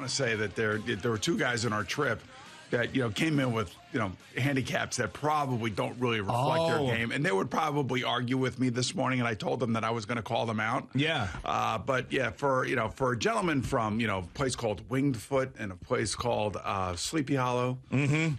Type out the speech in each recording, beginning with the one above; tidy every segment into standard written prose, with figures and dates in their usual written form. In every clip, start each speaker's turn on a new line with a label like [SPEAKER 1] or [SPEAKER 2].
[SPEAKER 1] to say that there were two guys on our trip that, came in with, handicaps that probably don't really reflect their game. And they would probably argue with me this morning, and I told them that I was going to call them out.
[SPEAKER 2] Yeah.
[SPEAKER 1] But, yeah, for a gentleman from, a place called Winged Foot and a place called Sleepy Hollow,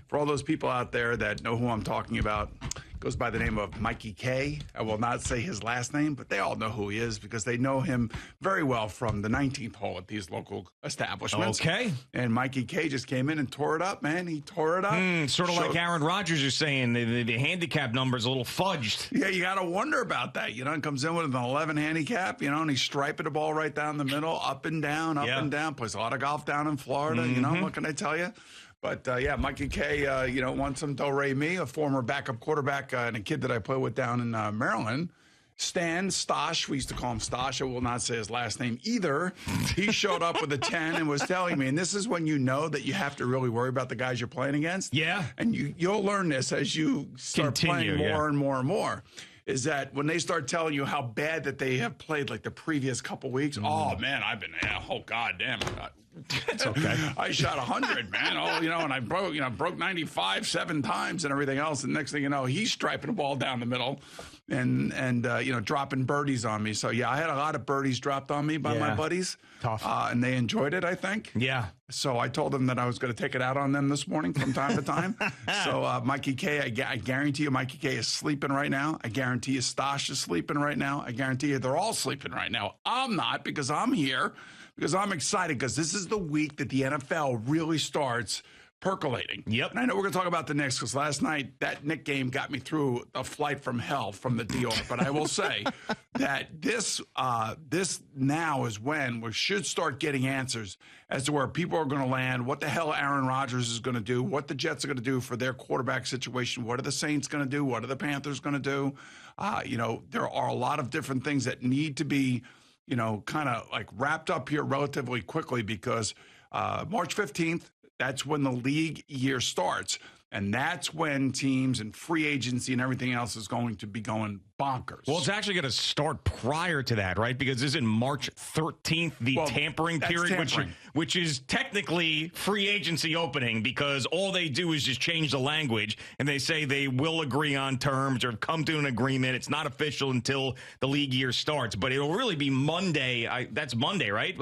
[SPEAKER 1] for all those people out there that know who I'm talking about, goes by the name of Mikey K. I will not say his last name, but they all know who he is because they know him very well from the 19th hole at these local establishments.
[SPEAKER 2] Okay.
[SPEAKER 1] And Mikey K just came in and tore it up, man. He tore it up.
[SPEAKER 2] Sort of like Aaron Rodgers is saying, the handicap number's a little fudged.
[SPEAKER 1] Yeah, you got to wonder about that. He comes in with an 11 handicap, and he's striping the ball right down the middle, up and down, and down. Plays a lot of golf down in Florida. What can I tell you? But, Mikey K, won some do-re-mi, a former backup quarterback and a kid that I play with down in Maryland. Stan Stosh, we used to call him Stosh. I will not say his last name either. He showed up with a 10 and was telling me, and this is when you know that you have to really worry about the guys you're playing against.
[SPEAKER 2] Yeah.
[SPEAKER 1] And you'll learn this as you start playing more and more and more. Is that when they start telling you how bad that they have played like the previous couple weeks, oh, man, oh, God damn it.
[SPEAKER 2] It's okay.
[SPEAKER 1] I shot 100, man. And I broke 95 7 times and everything else. And next thing you know, he's striping the ball down the middle and dropping birdies on me. So, yeah, I had a lot of birdies dropped on me by my buddies.
[SPEAKER 2] Tough.
[SPEAKER 1] And they enjoyed it, I think.
[SPEAKER 2] Yeah.
[SPEAKER 1] So I told them that I was going to take it out on them this morning from time to time. So Mikey K, I guarantee you Mikey K is sleeping right now. I guarantee you Stosh is sleeping right now. I guarantee you they're all sleeping right now. I'm not because I'm here because I'm excited because this is the week that the NFL really starts percolating.
[SPEAKER 2] Yep.
[SPEAKER 1] And I know we're going to talk about the Knicks because last night that Knick game got me through a flight from hell from the Dior. But I will say that this now is when we should start getting answers as to where people are going to land, what the hell Aaron Rodgers is going to do, what the Jets are going to do for their quarterback situation, what are the Saints going to do, what are the Panthers going to do. There are a lot of different things that need to be, kind of like wrapped up here relatively quickly because March 15th, that's when the league year starts. And that's when teams and free agency and everything else is going to be going bonkers.
[SPEAKER 2] Well, it's actually going to start prior to that, right? Because isn't March 13th the tampering period, which is technically free agency opening because all they do is just change the language and they say they will agree on terms or come to an agreement. It's not official until the league year starts, but it'll really be Monday. That's Monday, right?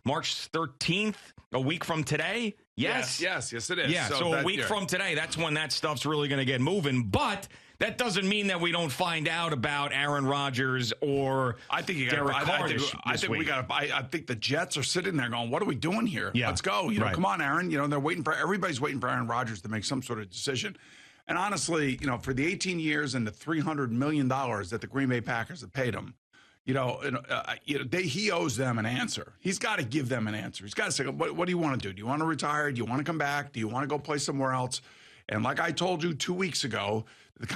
[SPEAKER 2] March 13th, a week from today.
[SPEAKER 1] Yes, it is.
[SPEAKER 2] Yeah, so a week from today, that's when that stuff's really going to get moving. But that doesn't mean that we don't find out about Aaron Rodgers or Derek Carr this week.
[SPEAKER 1] I think the Jets are sitting there going, "What are we doing here?
[SPEAKER 2] Yeah.
[SPEAKER 1] Let's go! Come on, Aaron. Everybody's waiting for Aaron Rodgers to make some sort of decision." And honestly, for the 18 years and the $300 million that the Green Bay Packers have paid him. He owes them an answer. He's got to give them an answer. He's got to say, what do you want to do? Do you want to retire? Do you want to come back? Do you want to go play somewhere else? And like I told you 2 weeks ago, the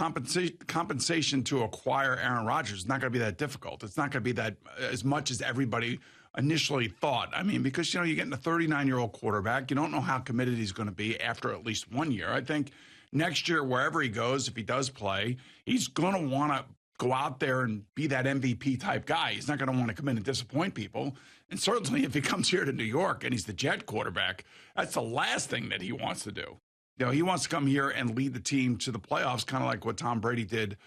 [SPEAKER 1] compensation to acquire Aaron Rodgers is not going to be that difficult. It's not going to be that as much as everybody initially thought. I mean, because, you're getting a 39-year-old quarterback. You don't know how committed he's going to be after at least 1 year. I think next year, wherever he goes, if he does play, he's going to want to go out there and be that MVP type guy. He's not going to want to come in and disappoint people. And certainly if he comes here to New York and he's the Jet quarterback, that's the last thing that he wants to do. He wants to come here and lead the team to the playoffs, kind of like what Tom Brady did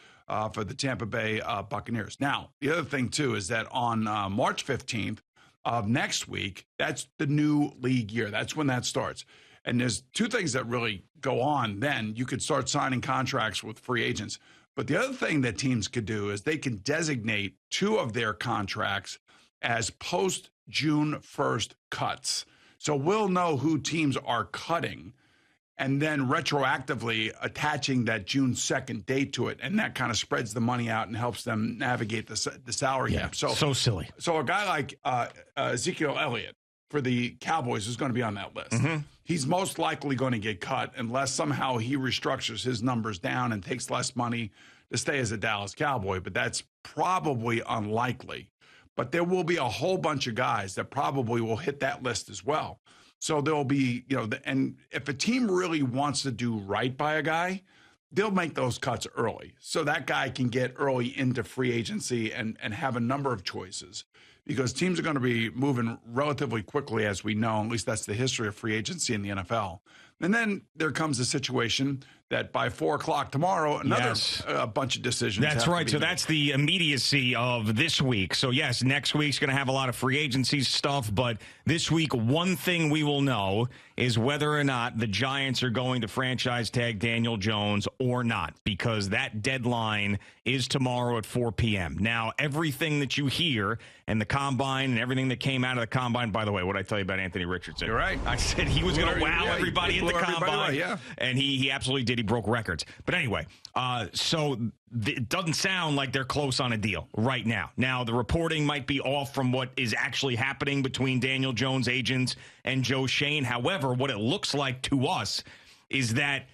[SPEAKER 1] for the Tampa Bay Buccaneers. Now, the other thing, too, is that on March 15th of next week, that's the new league year. That's when that starts. And there's two things that really go on then. You could start signing contracts with free agents. But the other thing that teams could do is they can designate 2 of their contracts as post-June 1st cuts. So we'll know who teams are cutting and then retroactively attaching that June 2nd date to it. And that kind of spreads the money out and helps them navigate the salary cap.
[SPEAKER 2] So silly.
[SPEAKER 1] So a guy like Ezekiel Elliott for the Cowboys is going to be on that list. Mm-hmm. He's most likely going to get cut unless somehow he restructures his numbers down and takes less money to stay as a Dallas Cowboy, but that's probably unlikely. But there will be a whole bunch of guys that probably will hit that list as well. So there'll be, and if a team really wants to do right by a guy, they'll make those cuts early. So that guy can get early into free agency and have a number of choices. because teams are going to be moving relatively quickly, as we know. At least that's the history of free agency in the NFL. And then there comes a situation that by 4 o'clock tomorrow, another bunch of decisions.
[SPEAKER 2] That's right. So
[SPEAKER 1] made.
[SPEAKER 2] That's the immediacy of this week. So, yes, next week's going to have a lot of free agency stuff. But this week, one thing we will know is whether or not the Giants are going to franchise tag Daniel Jones or not, because that deadline is tomorrow at 4 p.m. Now, everything that you hear and the combine and everything that came out of the combine, by the way, what did I tell you about Anthony Richardson?
[SPEAKER 1] You're right.
[SPEAKER 2] I said he was going to wow everybody in the combine.
[SPEAKER 1] Right,
[SPEAKER 2] and he absolutely did. He broke records. But anyway, so it doesn't sound like they're close on a deal right now. Now, the reporting might be off from what is actually happening between Daniel Jones' agents and Joe Schoen. However, what it looks like to us is that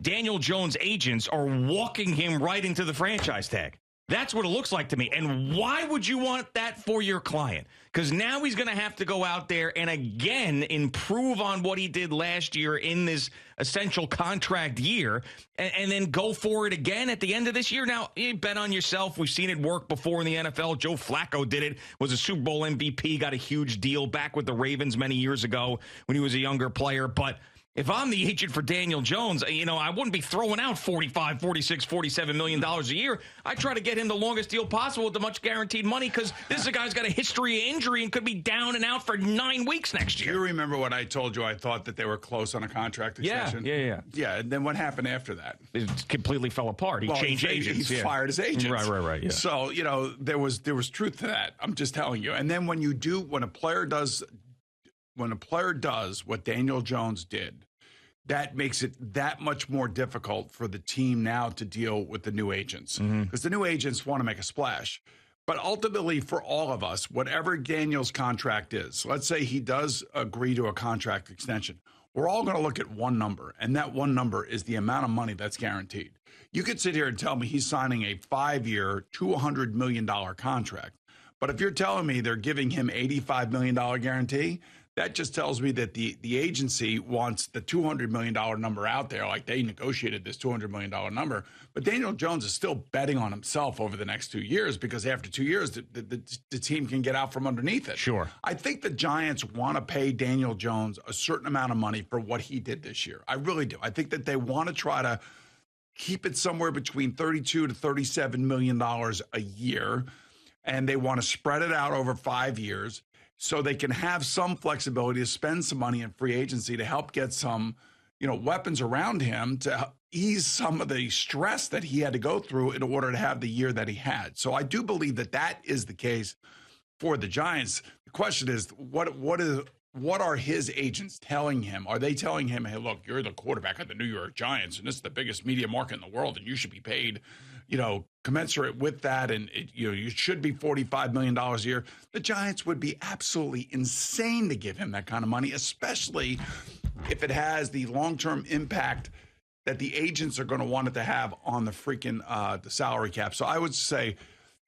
[SPEAKER 2] Daniel Jones' agents are walking him right into the franchise tag. That's what it looks like to me. And why would you want that for your client? Because now he's going to have to go out there and again improve on what he did last year in this essential contract year and then go for it again at the end of this year. Now, you bet on yourself. We've seen it work before in the NFL. Joe Flacco did it, was a Super Bowl MVP, got a huge deal back with the Ravens many years ago when he was a younger player. But if I'm the agent for Daniel Jones, I wouldn't be throwing out $45, $46, $47 million a year. I try to get him the longest deal possible with the much guaranteed money because this is a guy's got a history of injury and could be down and out for 9 weeks next year.
[SPEAKER 1] Do you remember what I told you? I thought that they were close on a contract extension. Yeah, and then what happened after that?
[SPEAKER 2] It completely fell apart. He changed agents.
[SPEAKER 1] He fired his agents.
[SPEAKER 2] Right. Yeah.
[SPEAKER 1] So, there was truth to that. I'm just telling you. And then when a player does what Daniel Jones did, that makes it that much more difficult for the team now to deal with the new agents because the new agents want to make a splash. But ultimately, for all of us, whatever Daniel's contract is, let's say he does agree to a contract extension, we're all going to look at one number, and that one number is the amount of money that's guaranteed. You could sit here and tell me he's signing a 5-year, $200 million contract. But if you're telling me they're giving him $85 million guarantee, that just tells me that the agency wants the $200 million number out there, like they negotiated this $200 million number. But Daniel Jones is still betting on himself over the next 2 years because after 2 years, the team can get out from underneath it.
[SPEAKER 2] Sure.
[SPEAKER 1] I think the Giants want to pay Daniel Jones a certain amount of money for what he did this year. I really do. I think that they want to try to keep it somewhere between $32 to $37 million a year, and they want to spread it out over 5 years. So they can have some flexibility to spend some money in free agency to help get some, weapons around him to ease some of the stress that he had to go through in order to have the year that he had. So I do believe that is the case for the Giants. The question is, what are his agents telling him? Are they telling him, hey, look, you're the quarterback of the New York Giants, and this is the biggest media market in the world, and you should be paid, commensurate with that, and you should be $45 million a year. The Giants would be absolutely insane to give him that kind of money, especially if it has the long-term impact that the agents are going to want it to have on the freaking the salary cap. So I would say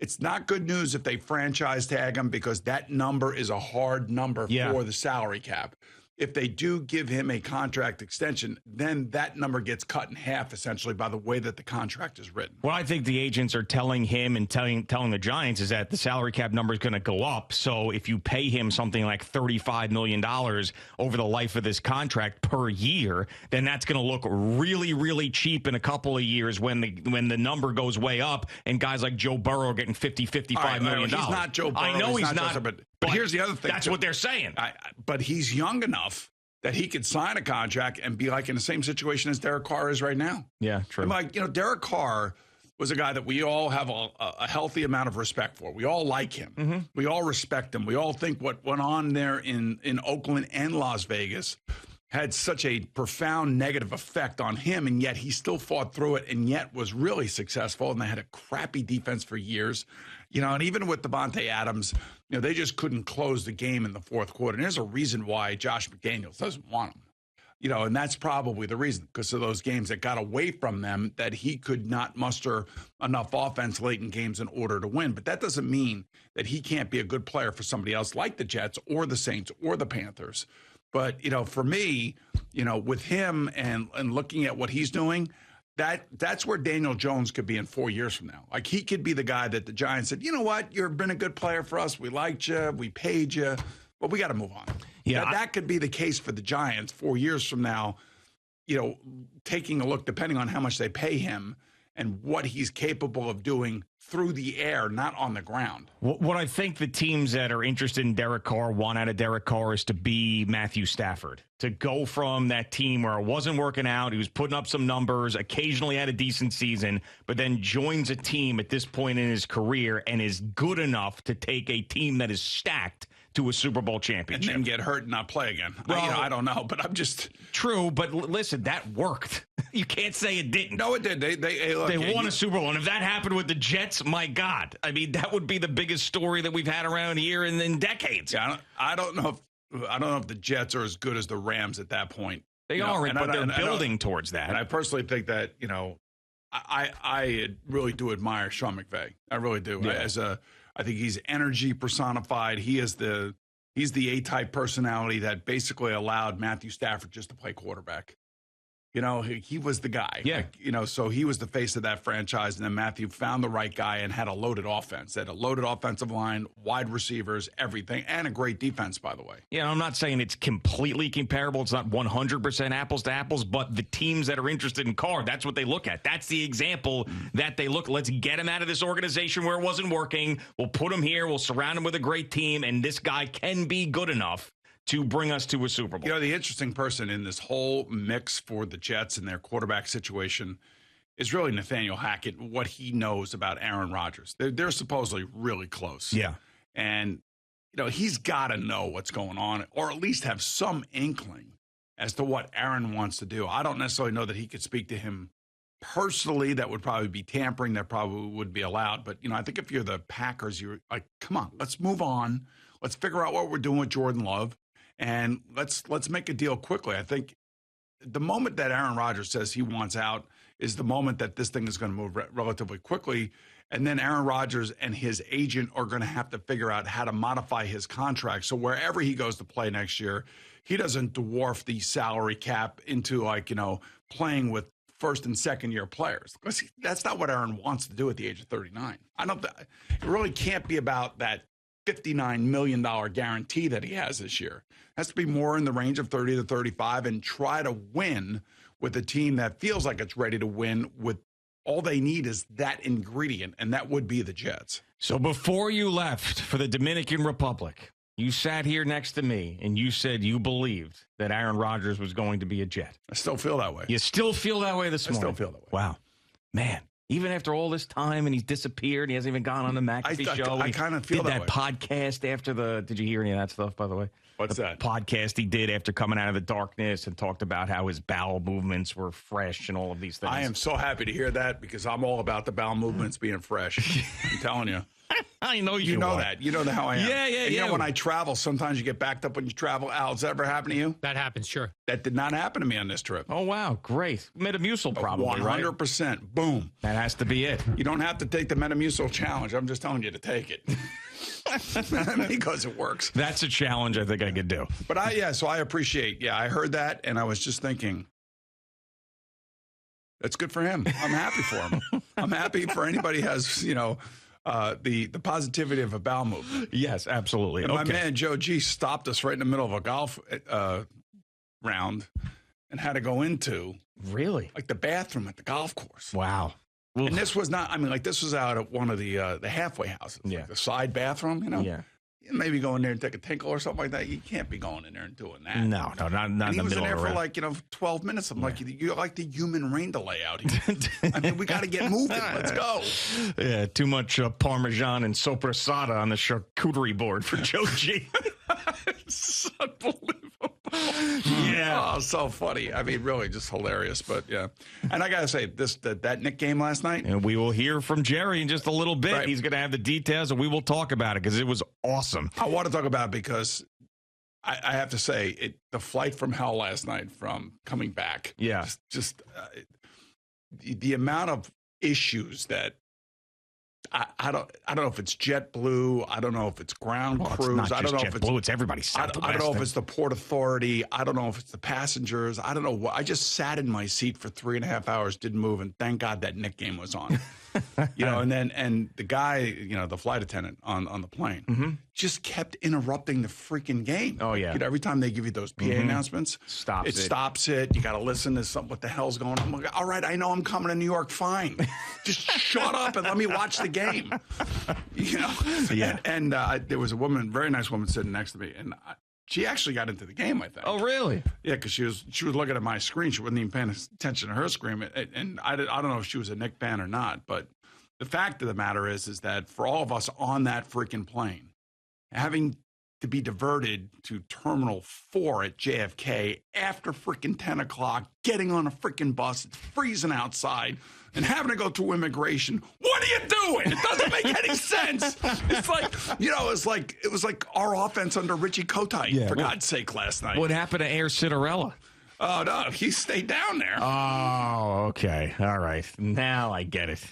[SPEAKER 1] it's not good news if they franchise tag him because that number is a hard number for the salary cap. If they do give him a contract extension, then that number gets cut in half, essentially, by the way that the contract is written.
[SPEAKER 2] What I think the agents are telling him and telling the Giants is that the salary cap number is going to go up. So if you pay him something like $35 million over the life of this contract per year, then that's going to look really, really cheap in a couple of years when the number goes way up and guys like Joe Burrow are getting $55 million.
[SPEAKER 1] He's not Joe Burrow.
[SPEAKER 2] I know he's not.
[SPEAKER 1] But here's the other thing.
[SPEAKER 2] That's what they're saying.
[SPEAKER 1] But he's young enough that he could sign a contract and be like in the same situation as Derek Carr is right now.
[SPEAKER 2] Yeah, true.
[SPEAKER 1] And Derek Carr was a guy that we all have a healthy amount of respect for. We all like him. Mm-hmm. We all respect him. We all think what went on there in Oakland and Las Vegas had such a profound negative effect on him, and yet he still fought through it and yet was really successful, and they had a crappy defense for years. And even with Devontae Adams, they just couldn't close the game in the fourth quarter. And there's a reason why Josh McDaniels doesn't want him. And that's probably the reason, because of those games that got away from them, that he could not muster enough offense late in games in order to win. But that doesn't mean that he can't be a good player for somebody else like the Jets or the Saints or the Panthers. But, for me, with him and looking at what he's doing, that's where Daniel Jones could be in 4 years from now. Like, he could be the guy that the Giants said, you know what, you've been a good player for us. We liked you. We paid you. But we got to move on. Yeah, that could be the case for the Giants 4 years from now, taking a look, depending on how much they pay him and what he's capable of doing through the air, not on the ground.
[SPEAKER 2] What I think the teams that are interested in Derek Carr want out of Derek Carr is to be Matthew Stafford, to go from that team where it wasn't working out, he was putting up some numbers, occasionally had a decent season, but then joins a team at this point in his career and is good enough to take a team that is stacked to a Super Bowl championship.
[SPEAKER 1] And then get hurt and not play again. Well, I don't know, but I'm just...
[SPEAKER 2] True, but listen, that worked. You can't say it didn't.
[SPEAKER 1] No, it did.
[SPEAKER 2] They won a Super Bowl, and if that happened with the Jets, my God. I mean, that would be the biggest story that we've had around here in decades.
[SPEAKER 1] Yeah, I don't know if the Jets are as good as the Rams at that point.
[SPEAKER 2] They are, but they're building towards that.
[SPEAKER 1] And I personally think that, I really do admire Sean McVay. I really do. Yeah. I think he's energy personified. He's the A-type personality that basically allowed Matthew Stafford just to play quarterback. He was the guy.
[SPEAKER 2] Yeah.
[SPEAKER 1] So he was the face of that franchise. And then Matthew found the right guy and had a loaded offense. Had a loaded offensive line, wide receivers, everything, and a great defense, by the way.
[SPEAKER 2] Yeah, I'm not saying it's completely comparable. It's not 100% apples to apples, but the teams that are interested in Carr, that's what they look at. That's the example that they look. Let's get him out of this organization where it wasn't working. We'll put him here. We'll surround him with a great team, and this guy can be good enough to bring us to a Super Bowl.
[SPEAKER 1] The interesting person in this whole mix for the Jets and their quarterback situation is really Nathaniel Hackett, what he knows about Aaron Rodgers. They're supposedly really close.
[SPEAKER 2] Yeah.
[SPEAKER 1] And, he's got to know what's going on, or at least have some inkling as to what Aaron wants to do. I don't necessarily know that he could speak to him personally. That would probably be tampering. That probably would be allowed. But, I think if you're the Packers, you're like, come on, let's move on. Let's figure out what we're doing with Jordan Love. And let's make a deal quickly. I think the moment that Aaron Rodgers says he wants out is the moment that this thing is going to move relatively quickly. And then Aaron Rodgers and his agent are going to have to figure out how to modify his contract. So wherever he goes to play next year, he doesn't dwarf the salary cap into playing with first and second year players. That's not what Aaron wants to do at the age of 39. It really can't be about that $59 million guarantee that he has this year. It has to be more in the range of 30 to 35 and try to win with a team that feels like it's ready to win with all they need is that ingredient, and that would be the Jets.
[SPEAKER 2] So before you left for the Dominican Republic, you sat here next to me and you said you believed that Aaron Rodgers was going to be a Jet.
[SPEAKER 1] I still feel that way.
[SPEAKER 2] You still feel that way this morning?
[SPEAKER 1] I still feel that way.
[SPEAKER 2] Wow. Man. Even after all this time and he's disappeared, he hasn't even gone on the McAfee show.
[SPEAKER 1] I kind of feel that way.
[SPEAKER 2] Did that podcast after did you hear any of that stuff, by the way?
[SPEAKER 1] What's that?
[SPEAKER 2] Podcast he did after coming out of the darkness and talked about how his bowel movements were fresh and all of these things.
[SPEAKER 1] I am so happy to hear that because I'm all about the bowel movements being fresh. I'm telling you.
[SPEAKER 2] I know
[SPEAKER 1] you know that. You know how I am.
[SPEAKER 2] Yeah.
[SPEAKER 1] When I travel, sometimes you get backed up when you travel. Al, does that ever happen to you?
[SPEAKER 3] That happens, sure.
[SPEAKER 1] That did not happen to me on this trip.
[SPEAKER 2] Oh, wow. Great. Metamucil probably,
[SPEAKER 1] 100%.
[SPEAKER 2] Right?
[SPEAKER 1] Boom.
[SPEAKER 2] That has to be it.
[SPEAKER 1] You don't have to take the Metamucil challenge. I'm just telling you to take it. Because it works.
[SPEAKER 2] That's a challenge I think I could do.
[SPEAKER 1] But so I appreciate. Yeah, I heard that, and I was just thinking, that's good for him. I'm happy for him. I'm happy for anybody who has, the positivity of a bowel movement.
[SPEAKER 2] Yes, absolutely.
[SPEAKER 1] And my man Joe G stopped us right in the middle of a golf round and had to go into the bathroom at the golf course.
[SPEAKER 2] Wow.
[SPEAKER 1] And this was not. This was out at one of the halfway houses.
[SPEAKER 2] Yeah,
[SPEAKER 1] the side bathroom.
[SPEAKER 2] Yeah.
[SPEAKER 1] Maybe go in there and take a tinkle or something like that. You can't be going in there and doing that.
[SPEAKER 2] No, not in the middle of the
[SPEAKER 1] He was in there for 12 minutes. I'm like, you're like the human rain delay out here. We got to get moving. Let's go.
[SPEAKER 2] Yeah, too much Parmesan and sopressata on the charcuterie board for Joe G.
[SPEAKER 1] It's unbelievable.
[SPEAKER 2] Yeah.
[SPEAKER 1] Oh, so funny. Really just hilarious. But yeah. And I got to say, that Knick game last night.
[SPEAKER 2] And we will hear from Jerry in just a little bit.
[SPEAKER 1] Right.
[SPEAKER 2] He's going to have the details and we will talk about it because it was awesome.
[SPEAKER 1] I want to talk about it because I have to say the flight from hell last night from coming back.
[SPEAKER 2] Yeah.
[SPEAKER 1] The amount of issues that I don't know if it's JetBlue. I don't know if it's ground crews.
[SPEAKER 2] It's not
[SPEAKER 1] I don't know
[SPEAKER 2] just
[SPEAKER 1] if
[SPEAKER 2] JetBlue. It's everybody.
[SPEAKER 1] I don't know if it's the Port Authority. I don't know if it's the passengers. I don't know what. I just sat in my seat for 3.5 hours, didn't move, and thank God that Knick game was on. And the guy, the flight attendant on the plane, just kept interrupting the freaking game.
[SPEAKER 2] Oh yeah.
[SPEAKER 1] Every time they give you those PA announcements, stops it. You got to listen to something. What the hell's going on? I'm like, all right, I know I'm coming to New York. Fine, just shut up and let me watch the game.
[SPEAKER 2] Yeah.
[SPEAKER 1] And there was a woman, very nice woman, sitting next to me, and she actually got into the game, I think.
[SPEAKER 2] Oh, really?
[SPEAKER 1] Yeah, because she was looking at my screen. She wasn't even paying attention to her screen. And I don't know if she was a Knick fan or not. But the fact of the matter is that for all of us on that freaking plane, having to be diverted to Terminal 4 at JFK after freaking 10 o'clock, getting on a freaking bus, it's freezing outside, and having to go through immigration. What are you doing? It doesn't make any sense. It's like, it was like our offense under Richie Kotite, for God's sake, last night.
[SPEAKER 2] What happened to Air Cinderella?
[SPEAKER 1] Oh, no, he stayed down there.
[SPEAKER 2] Oh, okay. All right. Now I get it.